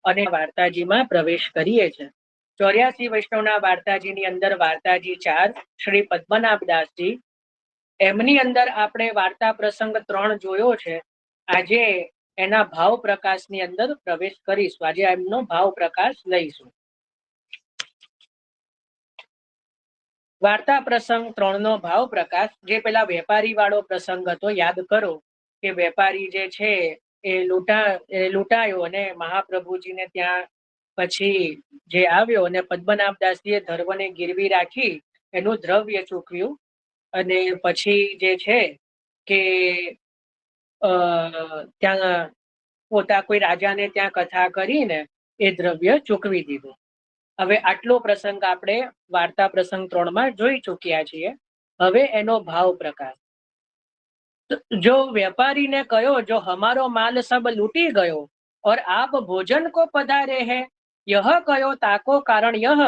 અને વાર્તાજીમાં પ્રવેશ કરીએ છીએ। 84 વૈષ્ણવના વાર્તાજીની અંદર વાર્તાજી 4 શ્રી પદ્મનાભદાસજી, એમની અંદર આપણે વાર્તા પ્રસંગ 3 જોયો છે। આજે એના ભાવ પ્રકાશની અંદર પ્રવેશ કરીશું। આજે એમનો ભાવ પ્રકાશ લઈશું। વાર્તા પ્રસંગ 3 નો ભાવ પ્રકાશ, જે પેલા વેપારી વાળો પ્રસંગ હતો, યાદ કરો કે વેપારી જે છે એ લૂંટાયો અને મહાપ્રભુજીને ત્યાં પછી જે આવ્યો અને પદ્મનાભદાસજીએ ધર્મને ગીરવી રાખી એનું દ્રવ્ય ચૂકવ્યું અને પછી જે છે કે ત્યાં પોતા કોઈ રાજાને ત્યાં કથા કરીને એ દ્રવ્ય ચૂકવી દીધું। હવે આટલો પ્રસંગ આપણે વાર્તા પ્રસંગ 3 માં જોઈ ચૂક્યા છીએ। હવે એનો ભાવ પ્રકાશ। जो व्यापारी ने कहो जो हमारो माल सब लूटी गयो और आप भोजन को पधारे है, यह कहो ताको कारण यह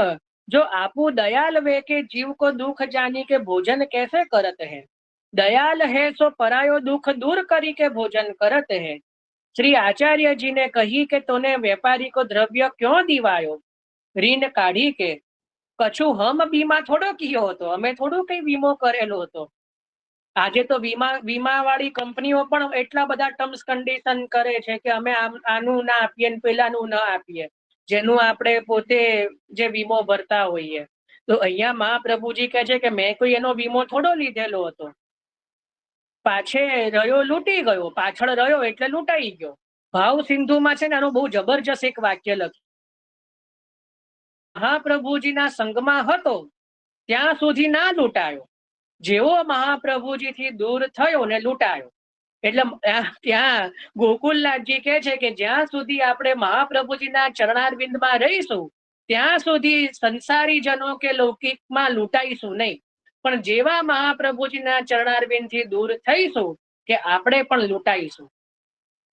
जो आपू दयाल वे के जीव को दुख जानी के भोजन कैसे करत है। दयाल है सो परायो दुख दूर करी के भोजन करत है। श्री आचार्य जी ने कही के तोने व्यापारी को द्रव्य क्यों दीवायो। ऋण काढ़ी के कछु हम बीमा थोड़ो कियो होतो, अमे थोड़ो कई वीमो करेलो होतो। આજે તો વીમાવાળી કંપનીઓ પણ એટલા બધા ટર્મ્સ કન્ડિશન કરે છે કે અમે આનું ના આપીએ ને પેલાનું ના આપીએ, જેનું આપણે પોતે જે વીમો ભરતા હોઈએ। તો અહીંયા મહાપ્રભુજી કહે છે કે મેં કોઈ એનો વીમો થોડો લીધેલો હતો। પાછે રહ્યો લૂંટી ગયો, પાછળ રહ્યો એટલે લૂંટાઈ ગયો। ભાવ સિંધુમાં છે ને આનું બહુ જબરજસ્ત એક વાક્ય લખ્યું, મહાપ્રભુજીના સંગમાં હતો ત્યાં સુધી ના લૂંટાયો, જેવો મહાપ્રભુજીથી દૂર થયો ને લૂંટાયો। એટલે ત્યાં ગોકુલનાથજી કહે છે કે જ્યાં સુધી આપણે મહાપ્રભુજીના ચરણારવિંદમાં રહીશું ત્યાં સુધી સંસારી જનો કે લૌકિકમાં લૂંટાઈશું નહીં, પણ જેવા મહાપ્રભુજીના ચરણારવિંદથી દૂર થઈશું કે આપણે પણ લૂંટાઈશું।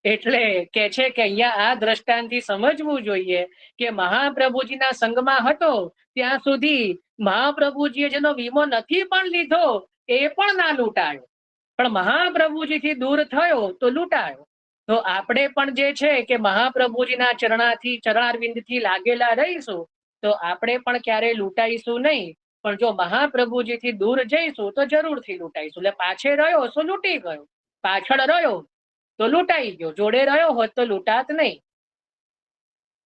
એટલે કે છે કે અહીંયા આ દ્રષ્ટાંતથી સમજવું જોઈએ કે મહાપ્રભુજીના સંગમાં હતો ત્યાં સુધી મહાપ્રભુજીએ જેનો વીમો નથી પણ લીધો એ પણ ના લૂંટાયો, પણ મહાપ્રભુજીથી દૂર થયો તો લૂંટાયો। તો આપણે પણ જે છે કે મહાપ્રભુજીના ચરણારવિંદથી લાગેલા રહીશું તો આપણે પણ ક્યારે લૂંટાઈશું નહીં, પણ જો મહાપ્રભુજીથી દૂર જઈશું તો જરૂરથી લૂંટાઈશું। એટલે પાછે રહ્યો તો લૂંટી ગયો, પાછળ રહ્યો તો લૂંટાઈ ગયો, જોડે રહ્યો હોત તો લૂંટાત નહીં।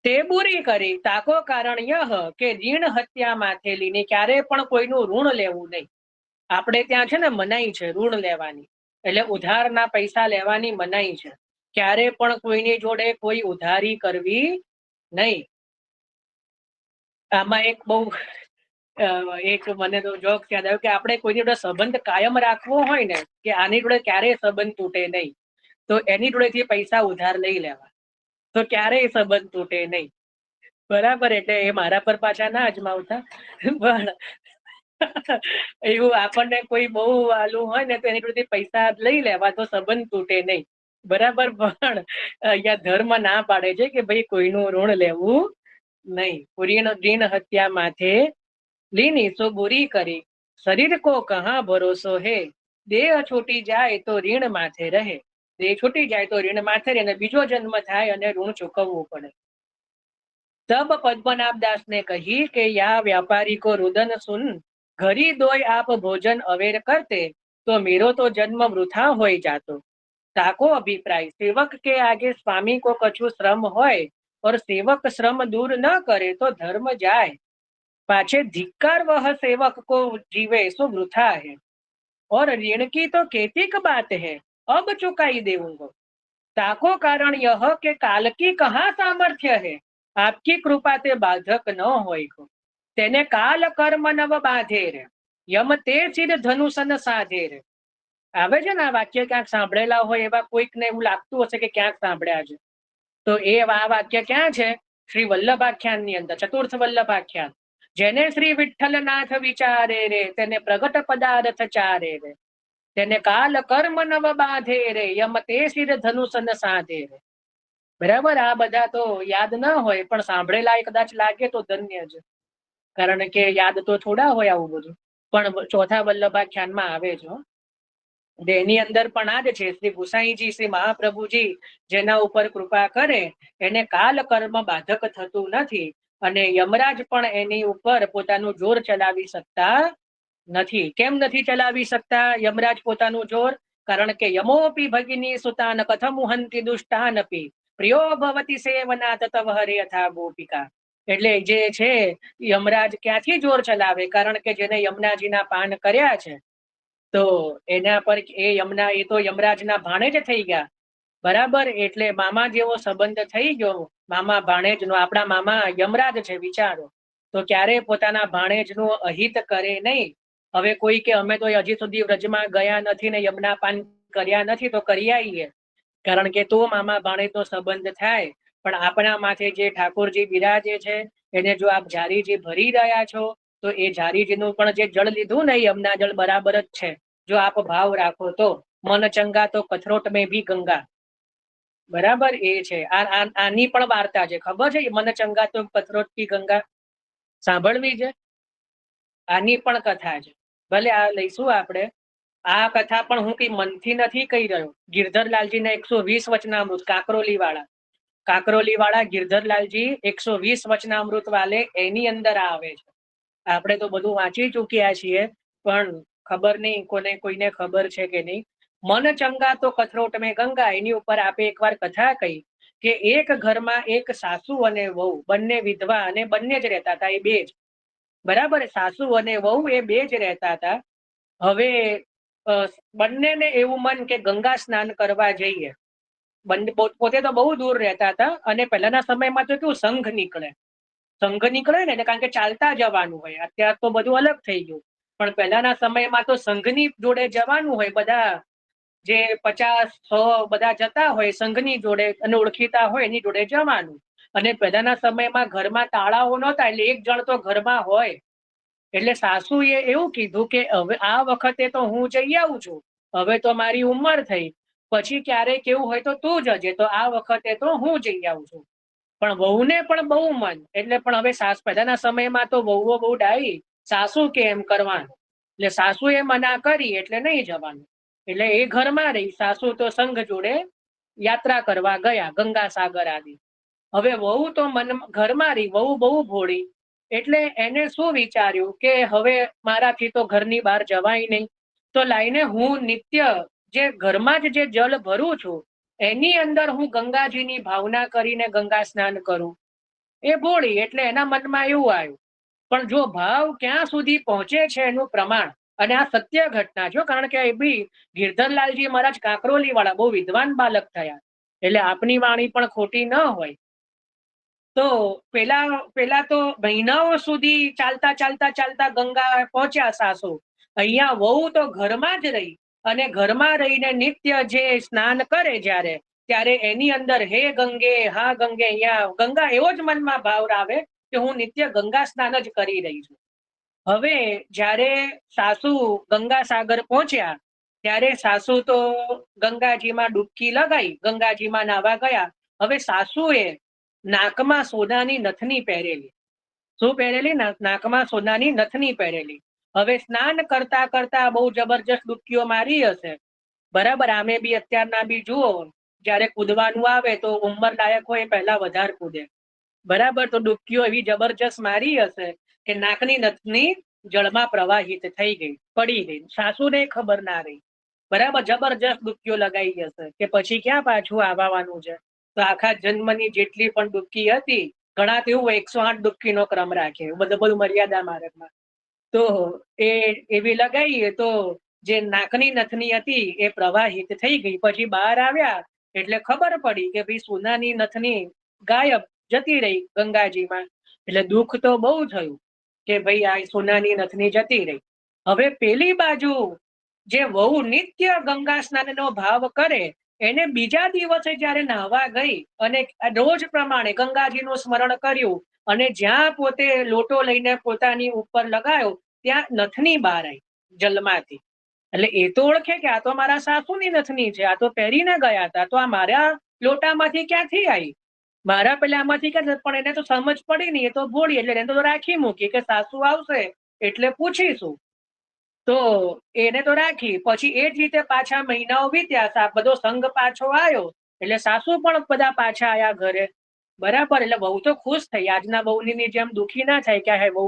તે બુરી કરી તાકો કારણ યહ કે ऋण हत्या माथे लीने, क्यारे पण कोईनुं ऋण लेवुं नहीं। આપણે ત્યાં છે ને મનાઈ છે ઋણ લેવાની, એટલે ઉધારના પૈસા લેવાની મનાઈ છે। ક્યારે પણ કોઈની જોડે કોઈ ઉધારી કરવી નહીં। આમાં એક બહુ એક મને તો જોક યાદ આવ્યો કે આપણે કોઈની જોડે સંબંધ કાયમ રાખવો હોય ને કે આની જોડે ક્યારેય સંબંધ તૂટે નહીં, તો એની જોડેથી પૈસા ઉધાર લઈ લેવા, તો ક્યારેય સંબંધ તૂટે નહીં। બરાબર, એટલે એ મારા પર પાછા ના અજમાવતા, પણ એવું આપણને કોઈ બહુ વાલું હોય ને તો એની જોડેથી પૈસા લઈ લેવા તો સંબંધ તૂટે નહીં। બરાબર, પણ અહીંયા ધર્મ ના પાડે છે કે ભાઈ કોઈનું ઋણ લેવું नहीं। ऋण हत्या माथे लीनी सो बुरी करी, शरीर को कहाँ भरोसो है। देह छूटी जाए तो ऋण माथे रहे, देह छूटी जाए तो ऋण माथे रहे, बीजो जन्म थाय अने ऋण चूकवવું પડે। तब पद्मनाभदास ने कही कि या व्यापारी को रुदन सुन, घरी दोय आप भोजन अवेर करते तो मेरो तो जन्म वृथा होई जातो। ताको अभिप्राय, सेवक के आगे स्वामी को कछु श्रम होय और सेवक श्रम दूर न करे तो धर्म जाए, पाछे धिक्कार वह सेवक को जीवे सो वृथा है। और ऋण की तो कैतिक बात है, अब चुकाई देऊंगा। ताको कारण यह के काल की कहाँ सामर्थ्य है, आपकी कृपा ते बाधक न होय को। तेने काल कर्म नव बाधे रे, यम ते सिर धनुषन साधे रे। આવે છે ને આ વાક્ય ક્યાંક સાંભળેલા હોય એવા કોઈકને એવું લાગતું હશે કે ક્યાંક સાંભળ્યા છે, તો એ આ વાક્ય ક્યાં છે? શ્રી વલ્લભાખ્યાનની અંદર, ચતુર્થ વલ્લભાખ્યાન। જેને શ્રી વિઠ્ઠલનાથ વિચારે રે તેને પ્રગટ પદાર્થ ચારે રે, તેને કાલ કર્મ નવ બાંધે રે, યમ તે શિર ધનુષન સાધે રે। બરાબર, આ બધા તો યાદ ન હોય પણ સાંભળેલા કદાચ લાગે તો ધન્ય છે, કારણ કે યાદ તો થોડા હોય આવું બધું, પણ ચોથા વલ્લભાખ્યાનમાં આવે છે। એની અંદર પણ આ જ છે, શ્રી ગુસાઈજી, શ્રી મહાપ્રભુજી જેના ઉપર કૃપા કરે એને કાલ કર્મ બાધક થતું નથી, અને યમરાજ પણ એની ઉપર પોતાનું જોર ચલાવી શકતા નથી. કેમ નથી ચલાવી શકતા યમરાજ પોતાનું જોર? કારણ કે યમોપી ભગિની સુતાન કથમ હંતિ દુષ્ટાનપી પ્રિયો ભવતી સેવના તતવ હરે યથા ગોપિકા. એટલે જે છે યમરાજ ક્યાંથી જોર ચલાવે? કારણ કે જેને યમુનાજીના પાન કર્યા છે તો એના પર એ તો યમરાજના ભાણે જ થઈ ગયા, બરાબર. એટલે મામા જેવો સંબંધ થઈ ગયો, મામા ભાણેજનો. આપણા મામા યમરાજ છે, વિચારો. તો ક્યારે પોતાના ભાણેજનું અહિત કરે નહીં. હવે કોઈ કે અમે તો હજી સુધી વ્રજમાં ગયા નથી ને યમના પાન કર્યા નથી, તો કરી આવીએ. કારણ કે તો મામા ભાણેજનો સંબંધ થાય. પણ આપણા માથે જે ઠાકોરજી બિરાજે છે એને જો આપ જારીજી ભરી રહ્યા છો તો એ જારીજીનું પણ જે જળ લીધું ને યમુના જળ બરાબર જ છે, જો આપ ભાવ રાખો તો. મન ચંગા તો કથરોટ મેં ભી ગંગા, બરાબર. એ છે આની પણ વાર્તા છે, ખબર છે? મન ચંગા તો કથરોટ કી ગંગા સાંભળવી છે. આની પણ કથા છે, ભલે આ લઈશું આપણે. આ કથા પણ હું કઈ મનથી નથી કહી રહ્યો. ગિરધરલાલજી ના 120 વચનામૃત, કાકરોલી વાળા ગિરધરલાલજી 120 વચનામૃત વાલે એની અંદર આવે છે. આપણે તો બધું વાંચી ચૂક્યા છીએ, પણ ખબર નહીં કોઈને ખબર છે કે નહીં. મન ચંગા તો કથરોટ મેં ગંગા, એની ઉપર આપે એકવાર કથા કહી કે એક ઘરમાં એક સાસુ અને વહુ, બંને વિધવા અને બંને જ રહેતા હતા, એ બે જ, બરાબર. સાસુ અને વહુ એ બે જ રહેતા હતા. હવે બંનેને એવું મન કે ગંગા સ્નાન કરવા જઈએ. પોતે તો બહુ દૂર રહેતા હતા, અને પહેલાના સમયમાં તો કેવું સંઘ નીકળે ને, કારણ કે ચાલતા જવાનું હોય. અત્યારે તો બધું અલગ થઈ ગયું, પણ પહેલાના સમયમાં તો સંઘની જોડે જવાનું હોય. બધા જે 50-100 બધા જતા હોય સંઘની જોડે, અને ઓળખીતા હોય એની જોડે જવાનું. અને પહેલાના સમયમાં ઘરમાં તાળાઓ નહોતા, એટલે એક જણ તો ઘરમાં હોય. એટલે સાસુએ એવું કીધું કે હવે આ વખતે તો હું જઈ આવું છું, હવે તો મારી ઉંમર થઈ, પછી ક્યારેક કેવું હોય તો તું જજે, તો આ વખતે તો હું જઈ આવું છું. પણ વહુને પણ બહુ મન, એટલે પણ હવે પહેલાના સમયમાં તો વહુઓ બહુ ડાઈ, સાસુ કે એમ કરવાનું. એટલે સાસુએ મના કરી એટલે નહીં જવાનું. એટલે એ ઘરમાં રહી, સાસુ તો સંઘ જોડે યાત્રા કરવા ગયા, ગંગા સાગર આદિ. હવે વહુ તો ઘરમાં રહી, વહુ બહુ ભોળી. એટલે એને શું વિચાર્યું કે હવે મારાથી તો ઘરની બહાર જવાય નહીં, તો લાઈને હું નિત્ય જે ઘરમાં જ જે જળ ભરું છું એની અંદર હું ગંગાજીની ભાવના કરીને ગંગા સ્નાન કરું. એ ભોળી, એટલે એના મનમાં એવું આવ્યું. પણ જો ભાવ ક્યાં સુધી પહોંચે છે એનું પ્રમાણ, અને આ સત્ય ઘટના છે, કારણ કે એ બી ગિરધરલાલજી મહારાજ કાકરોલી વાળા બહુ વિદ્વાન બાલક થયા, એટલે આપની વાણી પણ ખોટી ન હોય. તો પેલા તો મહિનાઓ સુધી ચાલતા ગંગા પહોંચ્યા સાસુ. અહીંયા વહુ તો ઘરમાં જ રહી, અને ઘરમાં રહીને નિત્ય જે સ્નાન કરે ત્યારે એની અંદર હે ગંગે, હા ગંગે, અહીંયા ગંગા એવો જ મનમાં ભાવ આવે કે હું નિત્ય ગંગા સ્નાન જ કરી રહી છું. હવે જ્યારે સાસુ ગંગા સાગર પહોંચ્યા ત્યારે સાસુ તો ગંગાજીમાં ડૂબકી લગાઈ, ગંગાજીમાં નાહવા ગયા. હવે સાસુએ નાકમાં સોનાની નથની પહેરેલી. શું પહેરેલી? નાકમાં સોનાની નથની પહેરેલી. હવે સ્નાન કરતા કરતા બહુ જબરજસ્ત ડૂબકીઓ મારી હશે, બરાબર. આમે બી અત્યારના બી જુઓ, જયારે કૂદવાનું આવે તો ઉંમર લાયક હોય પહેલા વધારે કૂદે, બરાબર. તો ડૂબકીઓ એવી જબરજસ્ત મારી હશે કે નાકની નથની જળમાં પ્રવાહિત થઈ ગઈ, પડી ગઈ. સાસુને ખબર ના રહી, બરાબર. જબરજસ્ત ડૂબકીઓ લગાઈ હશે કે પછી ક્યાં પાછું આવવાનું છે. તો આખા જન્મની જેટલી પણ ડૂબકી હતી, ઘણા તો એવું 108 ડૂબકીનો ક્રમ રાખે, બધું મર્યાદા માર્ગમાં. તો એ એવી લગાઈએ તો જે નાકની નથની હતી એ પ્રવાહિત થઈ ગઈ. પછી બહાર આવ્યા એટલે ખબર પડી કે ભાઈ સોનાની નથની ગાયબ, જતી રહી ગંગાજીમાં. એટલે દુઃખ તો બહુ થયું કે ભાઈ આ સોનાની નથની જતી રહી. હવે પેલી બાજુ જે વહુ નિત્ય ગંગા સ્નાનનો ભાવ કરે, એને બીજા દિવસે જયારે નાહવા ગઈ અને રોજ પ્રમાણે ગંગાજીનું સ્મરણ કર્યું, અને જ્યાં પોતે લોટો લઈને પોતાની ઉપર લગાયો ત્યાં નથની બહાર આવી જલમાંથી. એટલે એ તો ઓળખે કે આ તો મારા સાસુની નથની છે, આ તો પહેરીને ગયા હતા, તો આ મારા લોટામાંથી ક્યાંથી આવી, મારા પેલામાંથી ક્યાં? પણ એને તો સમજ પડી નહીં, એ તો ભોળી, એટલે એને તો રાખી મૂકી કે સાસુ આવશે એટલે પૂછીશું. તો એને તો રાખી, પછી એ જ રીતે પાછા મહિનાઓ વીત્યા, બધો સંઘ પાછો આવ્યો, એટલે સાસુ પણ બધા પાછા આયા ઘરે, બરાબર. એટલે બહુ તો ખુશ થઈ, આજના બહુની જેમ દુખી ના થાય કે હે બહુ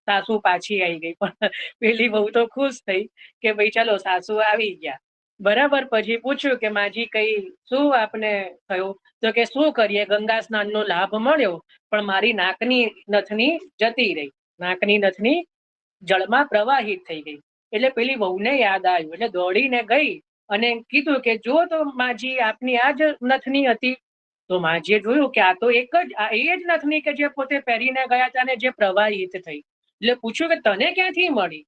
સાસુ પાછી આવી ગઈ, પણ પેલી બહુ તો ખુશ થઈ કે ભાઈ ચાલો સાસુ આવી ગયા, બરાબર. પછી પૂછ્યું કે માજી કઈ શું આપને થયું, તો કે શું કરીએ, ગંગા સ્નાનનો લાભ મળ્યો પણ મારી નાકની નથની જતી રહી, નાકની નથની જળમાં પ્રવાહિત થઈ ગઈ. એટલે પેલી વહુને યાદ આવ્યું, એટલે દોડીને ગઈ અને કીધું કે જો તો માજી આપની આ જ નથની હતી. તો માજીએ જોયું કે આ તો એક જ એ જ નથની કે જે પોતે પહેરીને ગયા હતા ને જે પ્રવાહિત થઈ. એટલે પૂછ્યું કે તને ક્યાંથી મળી?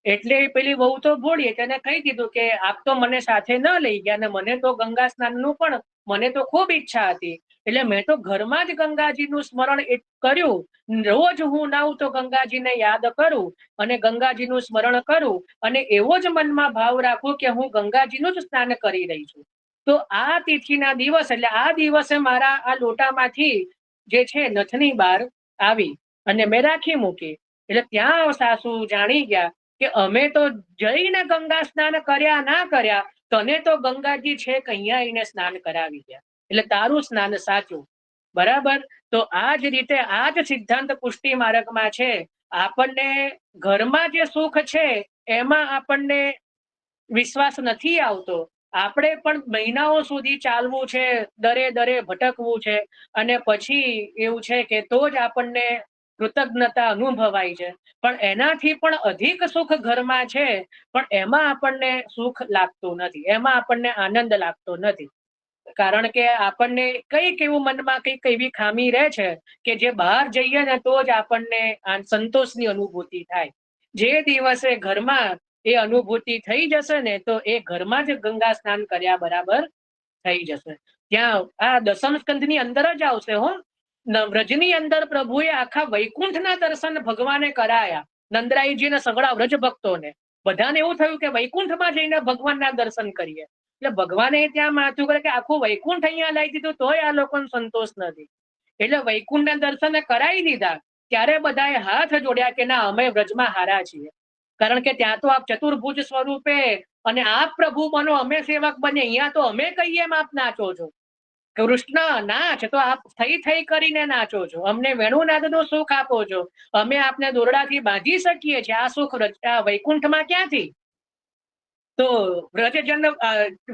એટલે પેલી બહુ તો બોલી, તેને કહી દીધું કે આપ તો મને સાથે ન લઈ ગયા, ને મને તો ગંગા સ્નાનનું પણ મને તો ખૂબ ઈચ્છા હતી, એટલે મેં તો ઘરમાં જ ગંગાજીનું સ્મરણ કર્યું. રોજ હું નાઉં તો ગંગાજીને યાદ કરું અને ગંગાજીનું સ્મરણ કરું અને એવો જ મનમાં ભાવ રાખું કે હું ગંગાજીનું જ સ્નાન કરી રહી છું. તો આ તિથિના દિવસ એટલે આ દિવસે મારા આ લોટામાંથી જે છે નથની બહાર આવી અને મેં રાખી મૂકી. એટલે ત્યાં સાસુ જાણી ગયા કે અમે તો જઈને ગંગા સ્નાન કર્યા ના કર્યા, તને તો ગંગાજી છે કે અહીંયા આવીને સ્નાન કરાવી ગયા, એટલે તારું સ્નાન સાચું, બરાબર. તો આ જ રીતે આ જ સિદ્ધાંત પુષ્ટિ માર્ગમાં છે. આપણને ઘરમાં જે સુખ છે એમાં આપણને વિશ્વાસ નથી આવતો, આપણે પણ મહિનાઓ સુધી ચાલવું છે, દરે દરે ભટકવું છે, અને પછી એવું છે કે તો જ આપણને કૃતજ્ઞતા અનુભવાય છે. પણ એનાથી પણ અધિક સુખ ઘરમાં છે, પણ એમાં આપણને સુખ લાગતું નથી, એમાં આપણને આનંદ લાગતો નથી. કારણ કે આપણને કઈક એવું મનમાં કઈક એવી ખામી રહે છે કે જે બહાર જઈએ ને તો જ આપણને સંતોષની અનુભૂતિ થાય. જે દિવસે ઘરમાં એ અનુભૂતિ થઈ જશે ને તો એ ઘરમાં જ ગંગા સ્નાન કર્યા બરાબર થઈ જશે. ત્યાં આ દસમ સ્કંધની અંદર જ આવશે હો. વ્રજની અંદર પ્રભુએ આખા વૈકુંઠના દર્શન ભગવાને કરાયા, નંદરાયજીને સગડા વ્રજ ભક્તોને બધાને એવું થયું કે વૈકુંઠમાં જઈને ભગવાનના દર્શન કરીએ. એટલે ભગવાને ત્યાં માથું કરે કે આખું વૈકુંઠ અહીંયા લાવી દીધું તોય આ લોકોને સંતોષ નથી. એટલે વૈકુંઠના દર્શન કરાવી દીધા, ત્યારે બધાએ હાથ જોડ્યા કે ના અમે વ્રજમાં હારા છીએ, કારણ કે ત્યાં તો આપ ચતુર્ભુજ સ્વરૂપે અને આપ પ્રભુ બનો અમે સેવક બને, અહીંયા તો અમે કહીએ એમ આપ નાચો છો. કૃષ્ણ નાચ તો આપ થઈ થઈ કરીને નાચો છો, અમને વેણુનાદનું સુખ આપો છો, અમે આપને દોરડાથી બાંધી શકીએ છીએ, આ સુખ વૈકુંઠમાં ક્યાંથી? તો વ્રજજન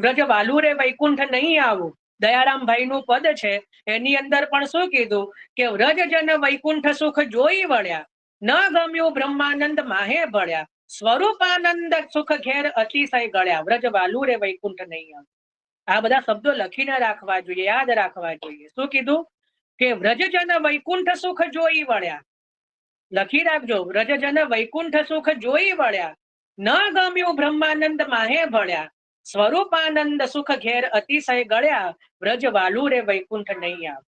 વ્રજ વાલુ રે વૈકુંઠ નહીં આવું, દયારામભાઈ નું પદ છે, એની અંદર પણ શું કીધું કે વ્રજજન વૈકુંઠ સુખ જોઈ વળ્યા, ન ગમ્યું બ્રહ્માનંદ માહે ભળ્યા, સ્વરૂપાનંદ સુખ ઘેર અતિશય ગળ્યા, વ્રજ વાલુ રે વૈકુંઠ નહીં આવું. આ બધા શબ્દો લખીને રાખવા જોઈએ, યાદ રાખવા જોઈએ. શું કીધું કે વ્રજજન વૈકુંઠ સુખ જોઈ વળ્યા, લખી રાખજો, વ્રજજન વૈકુંઠ સુખ જોઈ વળ્યા, ન ગમ્યું બ્રહ્માનંદ માહે ભળ્યા, સ્વરૂપાનંદ સુખ ઘેર અતિશય ગળ્યા, વ્રજ વાલુ રે વૈકુંઠ નહીં આવ.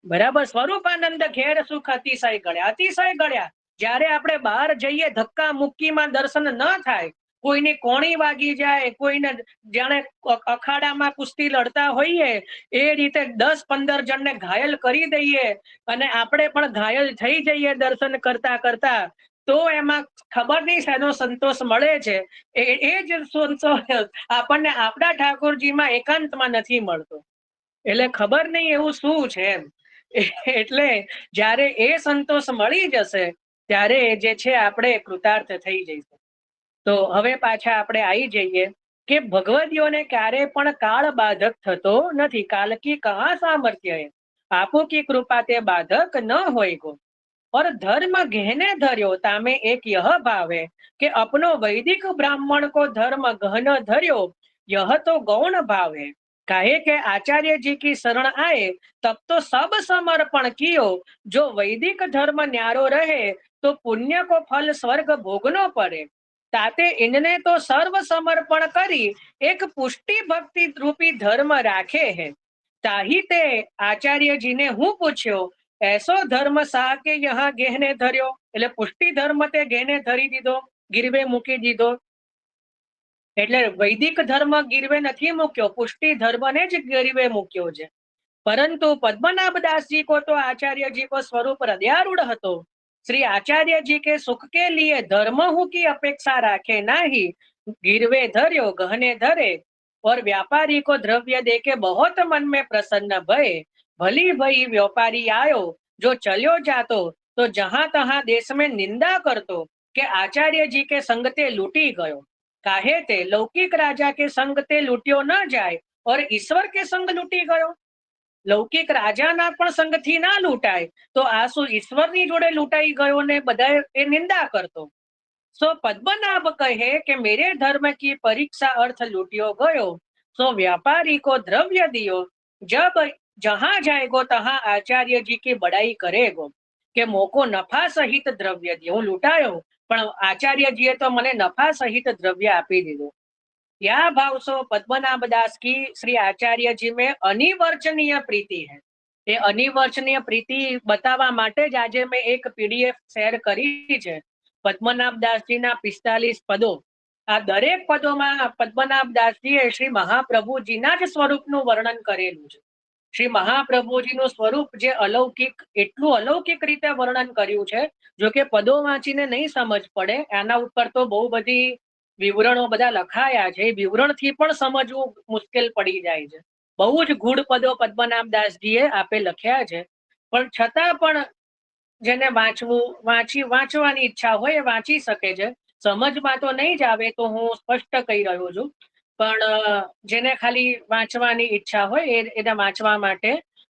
બરાબર, સ્વરૂપાનંદ ઘેર સુખ અતિશય ગળ્યા, અતિશય ગળ્યા. જ્યારે આપણે બહાર જઈએ ધક્કા મુક્કીમાં દર્શન ન થાય, કોઈની કોણી વાગી જાય, કોઈને જાણે અખાડામાં કુસ્તી લડતા હોઈએ એ રીતે 10-15 જણને ઘાયલ કરી દઈએ અને આપણે પણ ઘાયલ થઈ જઈએ દર્શન કરતા કરતા, તો એમાં ખબર નહીં શેનો સંતોષ મળે છે. એ જ સંતોષ આપણને આપણા ઠાકોરજીમાં એકાંતમાં નથી મળતો. એટલે ખબર નહીં એવું શું છે એમ. એટલે જ્યારે એ સંતોષ મળી જશે ત્યારે જે છે આપણે કૃતાર્થ થઈ જઈશું. તો હવે પાછા આપણે આવી જઈએ કે ભગવદીઓને ક્યારે પણ કાળ બાધક થતો નથી. કાલ કી કહા સામર્થ્ય હે, આપો કી કૃપા તે બાધક ન હોય ગો. और धर्म गहने धर्यो तामे एक यह भावे कि अपनो वैदिक ब्राह्मण को धर्म गहन धर्यो, यह तो गौण भाव है. काहे के आचार्य जी की शरण आए तब तो सब समर्पण कियो, जो वैदिक धर्म न्यारो रहे तो पुण्य को फल स्वर्ग भोगनो पड़े. ताते इनने तो सर्व समर्पण करी एक पुष्टि भक्ति रूपी धर्म राखे है. ताही ते आचार्य जी ने हूँ पूछ्यो, ऐसो धर्म सા કે યહાં ગેહને ધર્યો, એટલે પુષ્ટિ ધર્મ તે ગેહને ધરી દીધો, ગીરવે મૂકી દીધો. એટલે વૈદિક ધર્મ ગીરવે નથી મૂક્યો, પુષ્ટિ ધર્મને જ ગીરવે મૂક્યો છે. પરંતુ પદ્મનાભદાસજી કો તો આચાર્યજી કો સ્વરૂપ હૃદયારૂઢ હતો, श्री आचार्य जी के सुख के लिए धर्म हूं की अपेक्षा राखे नाही, गिरवे धर्यो गहने धरे, और व्यापारी को द्रव्य दे के बहुत मन में प्रसन्न भय, भली भई व्यापारी आयो जो चलो जातो, तो जहां तहां देश में निंदा करतो के आचार्य जी के संगते लूटी गयो। काहे ते लौकिक राजा के संगते लूट्यो न जाए और ईश्वर के संग लूटी गयो। लौकिक રાજાના પણ સંગથી ના લૂંટાય તો આ શું ઈશ્વરની જોડે લૂંટાઈ ગયો ને બધા એ નિંદા કરતો। सो पद्मनाभ कहे कि मेरे धर्म की परीक्षा अर्थ लूटियो गयो, सो व्यापारी को द्रव्य दियो, जब जहां जाएगो तहां आचार्य जी की बड़ाई करेगो के मोको नफा सहित द्रव्य दियो। लूटायो पण आचार्यजीए तो मने नफा सहित द्रव्य आपी दीधो। या भाव सो पद्मनाभ दास की श्री आचार्य जी में अनिवर्चनीय प्रीति है। ये अनिवर्चनीय प्रीति बतावा माटे ज आजे मैं एक पीडीएफ शेर करी छे। पद्मनाभ दास जी ना 45 पदों, आ दरेक पदों में पद्मनाभ दास जी श्री महाप्रभुजी ना ज स्वरूपनुं वर्णन करेलुं छे। श्री महाप्रभुजीनुं स्वरूप जे अलौकिक एटलुं अलौकिक रीते वर्णन कर्युं छे, जो के पदों वांचीने नहीं समज पड़े। आना उपर तो बहु बधी विवरणों बधा लखाया छे, विवरणथी पण समजवुं मुश्केल पड़ी जाय छे। बहु ज गूढ़ पदों पद्मनाभ दासजीए आपे लख्या छे, पण छतां पण जेने वांचवानी ઈચ્છા હોય એ વાંચી શકે છે। સમજમાં તો નહીં જ આવે તો હું સ્પષ્ટ કહી રહ્યો છું, પણ જેને ખાલી વાંચવાની ઈચ્છા હોય એને વાંચવા માટે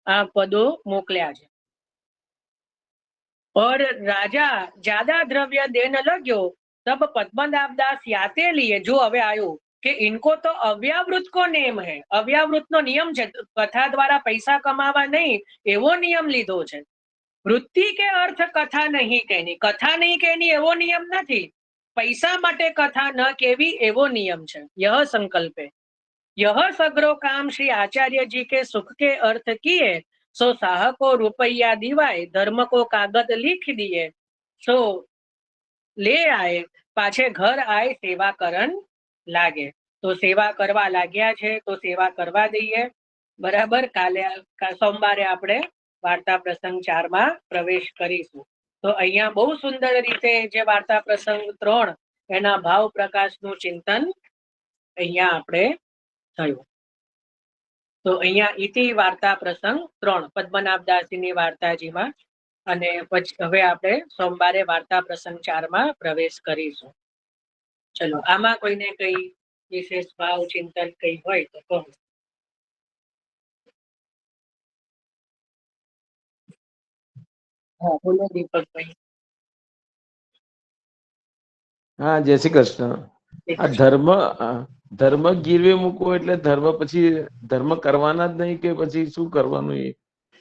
આ પદો મોકલ્યા છે। और राजा ज्यादा द्रव्य देने लग्यो, तब पद्मनाभ दास याते लिए जो हवे आयो कि इनको तो अव्यावृत को नियम है। अव्यावृत नो नियम है, कथा द्वारा पैसा कमावा नहीं एवो नियम लीधो छे। वृत्ति के अर्थ कथा नहीं कहनी, कथा नहीं कहनी एवो नियम नहीं, पैसा माटे कथा न केवी एवो नियम छे। यह संकल्प है, यह सगरो काम श्री आचार्य जी के सुख के अर्थ किए, सो साह को रुपया दिवाए, धर्म को कागज लिख दिए, सो ले आए, पाछे घर आए सेवा करन लागे। तो सेवा करवा लाग्या छे, तो सेवा करवा दईए। बराबर काले सोमवारे आपणे वार्ता प्रसंग 4 में प्रवेश करीशुं। तो अहींया बहु सुंदर रीते जे वार्ता प्रसंग 3 एना भाव प्रकाशनुं चिंतन अहींया आपणे थयुं। तो अहींया इति वार्ता प्रसंग 3 पद्मनाभदासजीनी वार्ताजीमां, अने पछी हवे आपणे सोमवारे वार्ता प्रसंग 4 में प्रवेश करीशुं। चलो आमां कोईने कई विशेष भाव चिंतन कई होय तो कहो। हाँ बोलो दीपक भाई। हाँ जय श्री कृष्ण। आ ધર્મ ગીરવે મૂકવો એટલે ધર્મ પછી ધર્મ કરવાના જ નહીં કે પછી શું કરવાનું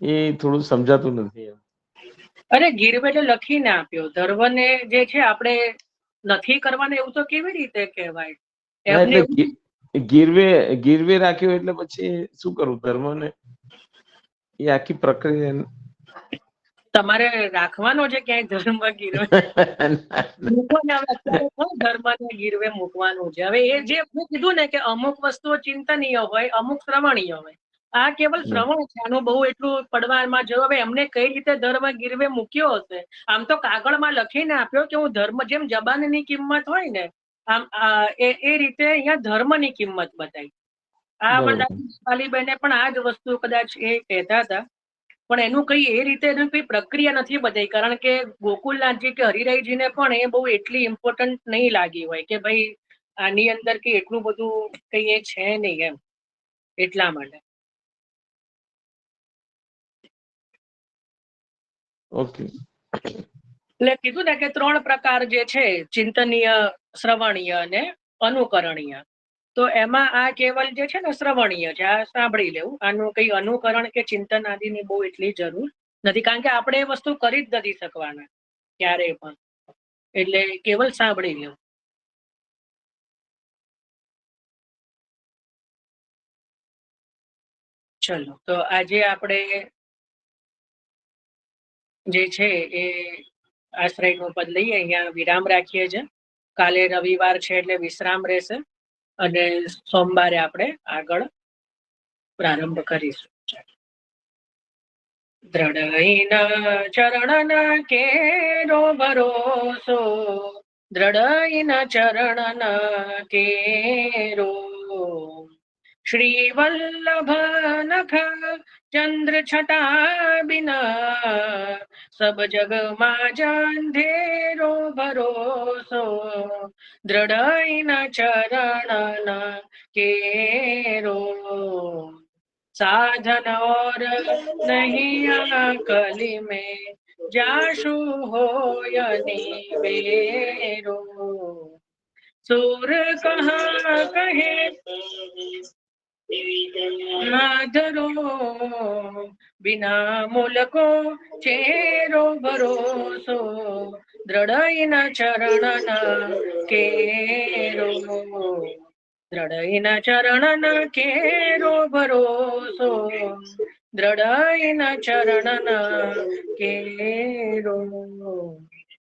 એ થોડું સમજાતું નથી। અરે ગીરવે એટલે લખીને આપ્યો, ધર્મને જે છે આપણે નથી કરવાનું એવું તો કેવી રીતે કહેવાય? એટલે ગીરવે રાખ્યો એટલે પછી શું કરવું ધર્મને? એ આખી પ્રક્રિયા તમારે રાખવાનો છે ક્યાંય ધર્મ ગીરવે? ધર્મને ગીરવે મૂકવાનું છે। હવે એ જે મેં કીધું ને કે અમુક વસ્તુઓ ચિંતનીય હોય, અમુક શ્રવણીય હોય। આ કેવલ શ્રવણ છે, આનું બહુ એટલું પડવામાં જો હવે એમને કઈ રીતે ધર્મ ગીરવે મૂક્યો હશે। આમ તો કાગળમાં લખીને આપ્યો કે હું ધર્મ, જેમ જબાનની કિંમત હોય ને આમ એ રીતે અહીંયા ધર્મની કિંમત બતાવી। આ વડાલીબેને પણ આ જ વસ્તુ કદાચ એ કહેતા હતા, પણ એનું કઈ એ રીતે એનું કઈ પ્રક્રિયા નથી બતાવી, કારણ કે ગોકુલનાથજી કે હરિરાયજીને પણ એ બહુ એટલી ઇમ્પોર્ટન્ટ નહીં લાગી હોય કે ભાઈ આની અંદર કે એટલું બધું કઈ એ છે નહીં એમ, એટલા માટે। ઓકે, એટલે કીધું ને કે 3 પ્રકાર જે છે, ચિંતનીય, શ્રવણીય અને અનુકરણીય। તો એમાં આ કેવલ જે છે ને શ્રવણીય છે, આ સાંભળી લેવું, આનું કઈ અનુકરણ કે ચિંતન આદિની બહુ એટલી જરૂર નથી, કારણ કે આપણે એ વસ્તુ કરી જ નથી શકવાના ક્યારેય પણ, એટલે કેવલ સાંભળી લેવું। ચલો તો આજે આપણે જે છે એ આશ્રયનું પદ લઈએ, અહીંયા વિરામ રાખીએ છીએ। કાલે રવિવાર છે એટલે વિશ્રામ રહેશે, અને સોમવારે આપણે આગળ પ્રારંભ કરીશું। દ્રઢઈન ચરણન કેરો ભરોસો, દ્રઢઈન ચરણન કેરો. શ્રી વલ્લભ નખ ચંદ્ર છટા બિના, સબ જગ માં અંધેરો ભરોસો, દ્રઢઈન ચરણન केरो. साधन और नहीं कली में, जाशु हो निवेरो. सूर कहाँ कहे नाधरो, बिना मूल को चेरो भरोसो, दृढ़ चरण केरो. दृढ़ चरण केरो भरोसो, दृढ़ चरण केरो.